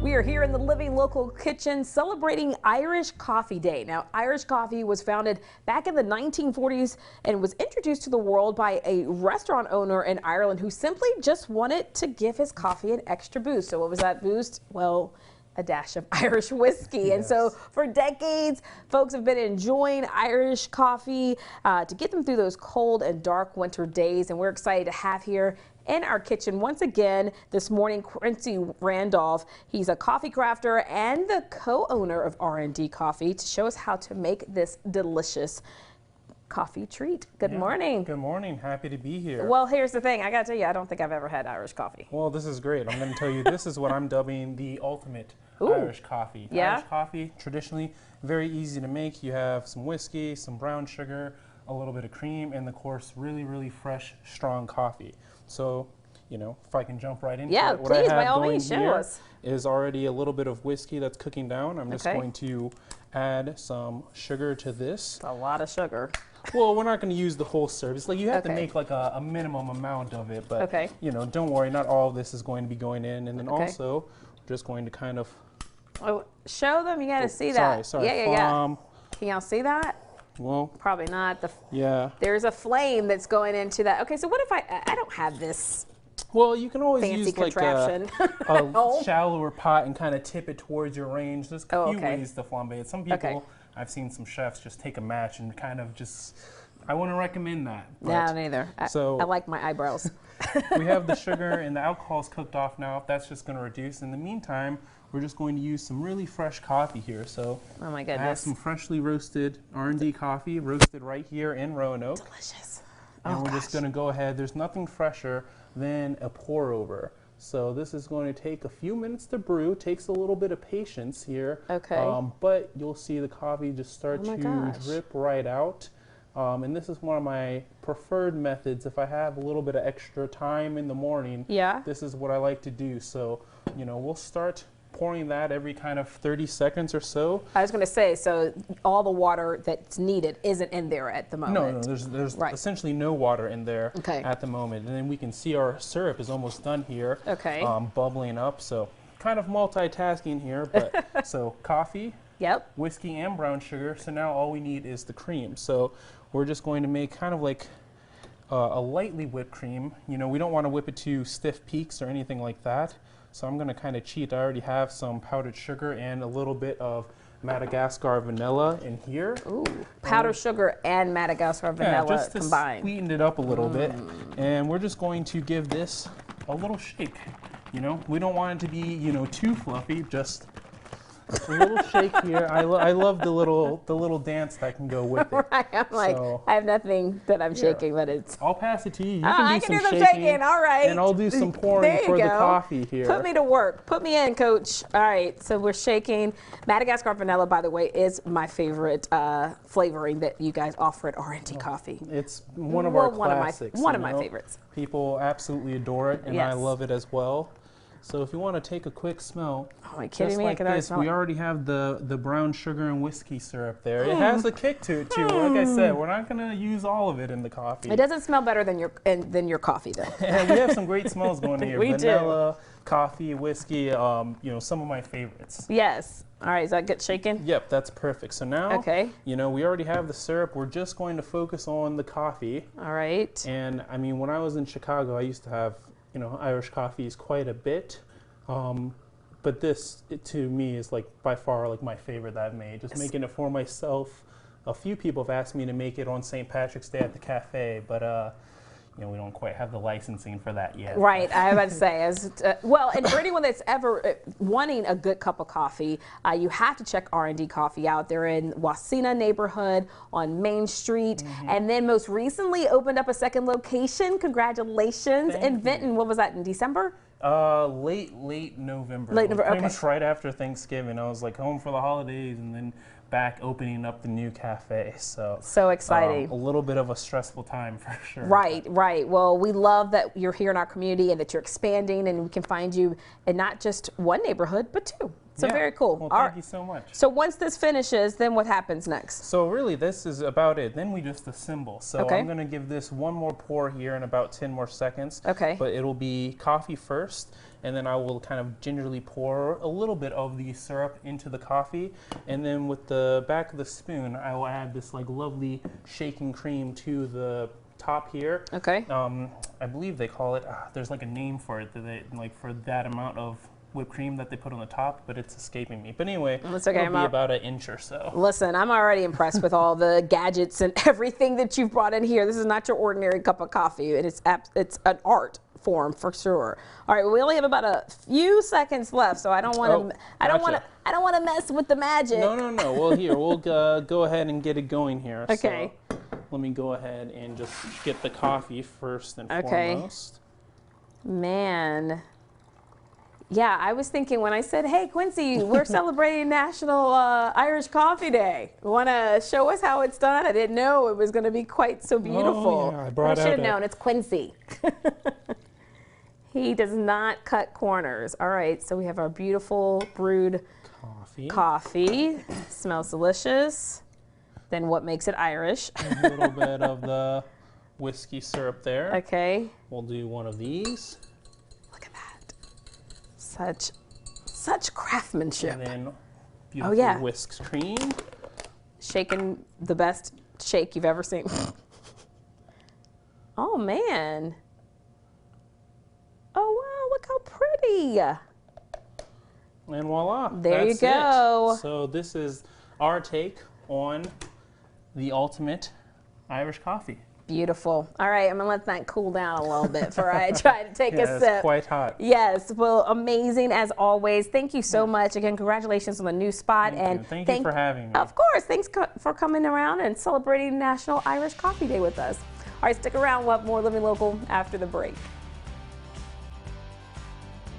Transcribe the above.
We are here in the Living Local Kitchen celebrating Irish Coffee Day. Now, Irish coffee was founded back in the 1940s and was introduced to the world by a restaurant owner in Ireland who simply just wanted to give his coffee an extra boost. So what was that boost? Well, a dash of Irish whiskey. Yes. And so for decades, folks have been enjoying Irish coffee to get them through those cold and dark winter days. And we're excited to have here in our kitchen once again this morning Quincy Randolph. He's a coffee crafter and the co-owner of RND Coffee to show us how to make this delicious coffee treat. Good morning. Good morning. Happy to be here. Well, here's the thing. I got to tell you, I don't think I've ever had Irish coffee. Well, this is great. I'm going to tell you, this is what I'm dubbing the ultimate Irish coffee. Yeah? Irish coffee, traditionally, very easy to make. You have some whiskey, some brown sugar, a little bit of cream, and of course, really, really fresh, strong coffee. So, you know, if I can jump right into it, what I have by all going means, show here us. is already a little bit of whiskey that's cooking down. I'm just Okay. going to add some sugar to this. A lot of sugar. Well, we're not going to use the whole syrup. It's like you have to Okay. make like a minimum amount of it, but Okay. you know, don't worry, not all of this is going to be going in. And then also, we're just going to kind of Show them. You got to see that. Sorry. Yeah. Can y'all see that? Well, Probably not. yeah. There's a flame that's going into that. Okay, so what if I don't have this Well, you can always fancy use like contraption? a shallower pot and kind of tip it towards your range. There's a few okay. ways to flambe it. Some people, I've seen some chefs just take a match and kind of just, I wouldn't recommend that. No, neither. I like my eyebrows. We have the sugar and the alcohol's cooked off now. That's just going to reduce. In the meantime, we're just going to use some really fresh coffee here. So Oh my I have goodness. some freshly roasted R&D coffee, roasted right here in Roanoke. Delicious. And we're just going to go ahead. There's nothing fresher than a pour over. So this is going to take a few minutes to brew. Takes a little bit of patience here. Okay. But you'll see the coffee just start Oh my to gosh. drip right out. And this is one of my preferred methods. If I have a little bit of extra time in the morning, this is what I like to do. So, you know, we'll start pouring that every kind of 30 seconds or so. I was going to say, so all the water that's needed isn't in there at the moment. No, there's essentially no water in there at the moment. And then we can see our syrup is almost done here, bubbling up. So kind of multitasking here, but so coffee, whiskey, and brown sugar. So now all we need is the cream. So we're just going to make kind of like a lightly whipped cream. You know, we don't want to whip it to stiff peaks or anything like that. So I'm going to kind of cheat. I already have some powdered sugar and a little bit of Madagascar vanilla in here. Ooh, powdered sugar and Madagascar vanilla just to combined. Sweeten it up a little bit. And we're just going to give this a little shake. You know, we don't want it to be, you know, too fluffy, just a little shake here. I love the little dance that can go with it. Right, I'm like, I have nothing that I'm shaking, but it's. I'll pass it to you. You I can do some shaking. shaking. All right. And I'll do some pouring for the coffee here. Put me to work. Put me in, Coach. All right. So we're shaking. Madagascar vanilla, by the way, is my favorite flavoring that you guys offer at R&D Coffee. It's one of our classics. One of my favorites. People absolutely adore it, and I love it as well. So if you want to take a quick smell, just like this, we already have the brown sugar and whiskey syrup there. It has a kick to it too. Like I said, we're not going to use all of it in the coffee. It doesn't smell better than your coffee, though. And we have some great smells going here. We Vanilla, coffee, whiskey, you know, some of my favorites. Yes. All right, is that good shaking? Yep, that's perfect. So now, you know, we already have the syrup. We're just going to focus on the coffee. All right. And I mean, when I was in Chicago, I used to have, you know, Irish coffees quite a bit. But this, to me, is like by far like my favorite that I've made. Just making it for myself. A few people have asked me to make it on St. Patrick's Day at the cafe, but you know, we don't quite have the licensing for that yet. Right, I was about to say, well, and for anyone that's ever wanting a good cup of coffee, you have to check R&D Coffee out. They're in Wasena neighborhood on Main Street, and then most recently opened up a second location. Congratulations. In Vinton. What was that, in December? Late November. Pretty much right after Thanksgiving. I was like home for the holidays and then back opening up the new cafe. So exciting. A little bit of a stressful time for sure. Right. Well, we love that you're here in our community and that you're expanding, and we can find you in not just one neighborhood, but two. So very cool. Well, thank you so much. So once this finishes, then what happens next? So really, this is about it. Then we just assemble. So I'm going to give this one more pour here in about 10 more seconds. Okay. But it'll be coffee first, and then I will kind of gingerly pour a little bit of the syrup into the coffee, and then with the back of the spoon, I will add this like lovely shaking cream to the top here. Okay. I believe they call it, there's like a name for it, that they, like for that amount of whipped cream that they put on the top, but it's escaping me. But anyway, that's okay. It'll be about an inch or so. Listen, I'm already impressed with all the gadgets and everything that you've brought in here. This is not your ordinary cup of coffee. It's an art form for sure. All right, well, we only have about a few seconds left, so I don't want to. I don't want to mess with the magic. No. Well, here we'll go ahead and get it going here. Okay. So let me go ahead and just get the coffee first and foremost. Man. Yeah, I was thinking when I said, hey, Quincy, we're celebrating National Irish Coffee Day. Want to show us how it's done? I didn't know it was going to be quite so beautiful. Oh, yeah, I should have known. It's Quincy. He does not cut corners. All right, so we have our beautiful brewed coffee. Smells delicious. Then what makes it Irish? A little bit of the whiskey syrup there. Okay. We'll do one of these. Such craftsmanship. And then beautiful whisked cream. Shaking the best shake you've ever seen. Oh, man. Oh, wow, look how pretty. And voila. There you go. So this is our take on the ultimate Irish coffee. Beautiful. All right, I'm gonna let that cool down a little bit before I try to take a sip. It's quite hot. Yes, well, amazing as always. Thank you so much. Again, congratulations on the new spot. Thank you for having me. Of course, thanks for coming around and celebrating National Irish Coffee Day with us. All right, stick around. We'll have more Living Local after the break.